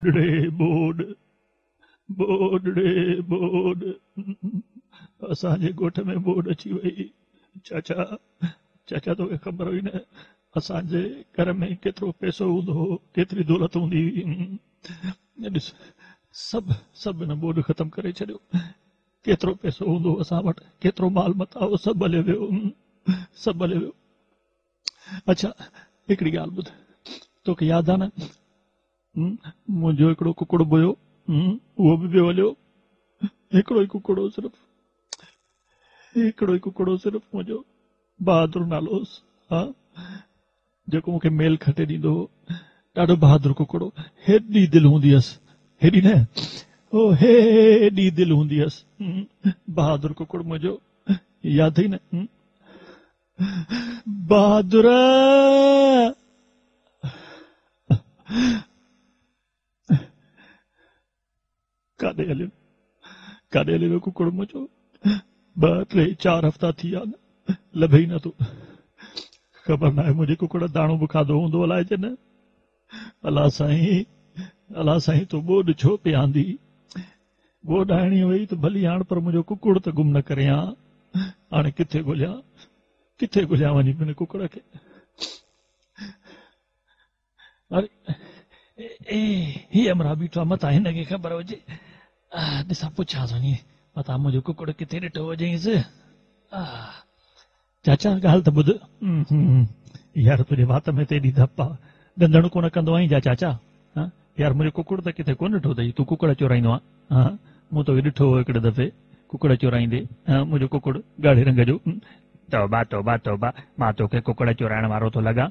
रे board बोडड़े board असांजे ॻोठ में बोड अची वई। चाचा चाचा तोखे ख़बर हुई न असांजे घर में केतिरो पैसो हूंदो हो, केतिरी दौलत हूंदी हुई। ॾिस सभु सभु हिन बोड ख़तमु करे छॾियो। केतिरो पैसो हूंदो असां वटि, केतिरो माल मता हो, सभु हले वियो, सभु हले वियो। अच्छा हिकिड़ी ॻाल्हि ॿुध, तोखे यादि आहे न मुंहिंजो हिकिड़ो कुकुड़ हुयो, उहो बि पियो हलियो। हिकिड़ो ई कुकुड़ हो, सिर्फ़ हिकिड़ो ई कुकुड़ हो, सिर्फ़ मुंहिंजो बहादुर नालो होसि। हा जेको मूंखे मेल खटे ॾींदो हो, ॾाढो बहादुर कुकुड़ हो। हेॾी दिलि हूंदी हुअसि, हेॾी न ओ हेॾी दिलि हूंदी हुअसि। बहादुर कुकुड़ मुंहिंजो, यादि अथई न बहादुर। काॾे हलियो, काॾे हलियो वियो कुकुड़ मुंहिंजो? 2-3-4 हफ़्ता थी विया न, लभे ई नथो। ख़बर न आहे मुंहिंजे कुकुड़ दाणो बि खाधो हूंदो अलाए न। अला साईं तो बोड छो पियांदी? बोड आइणी हुई त भली हाण, पर मुंहिंजो कुकुड़ त गुम न करे हा। हाणे किथे ॻोल्हियां वञी पंहिंजे कुकुड़ खे? अरे ही अमरा बीठो आहे मथां, हिनखे ख़बर हुजे। ॾिसां पुछांसि वञी मथां मुंहिंजो कुकुड़ किथे ॾिठो हुजेसि। चाचा ॻाल्हि त ॿुध यार, तुंहिंजे वात में तेॾी धप आहे, ॾंदण कोन कंदो आहीं छा चाचा? यार मुंहिंजो कुकुड़ त किथे कोन ॾिठो अथई, तूं कुकुड़ चोराईंदो आहे? मूं तोखे ॾिठो हो हिकिड़े दफ़े कुकुड़ चोराईंदे, मुंहिंजो कुकुड़ ॻाढ़े रंग जो। तौबा तौबा तौबा, मां तोखे कुकुड़ चोराइण वारो थो लॻां?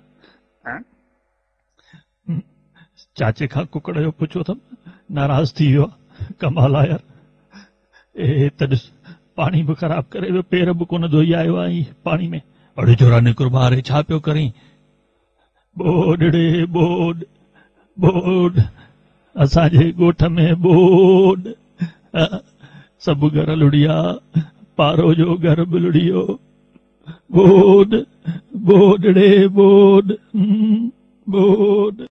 चाचे खां कुकुड़ जो पुछो अथमि, नाराज़ थी वियो आहे। कमाल आहे यार। त ॾिस पाणी बि ख़राब करे वियो, पेर बि कोन धोई आयो आहे पाणी में। अड़े चोरा निकुर ॿार, छा पियो करीं? बोड रे बोड बोड, असांजे ॻोठ में बोड। सभु घर लुड़िया, पारो जो घर बि लुड़ियो। बोड बोड रे बोड बोड।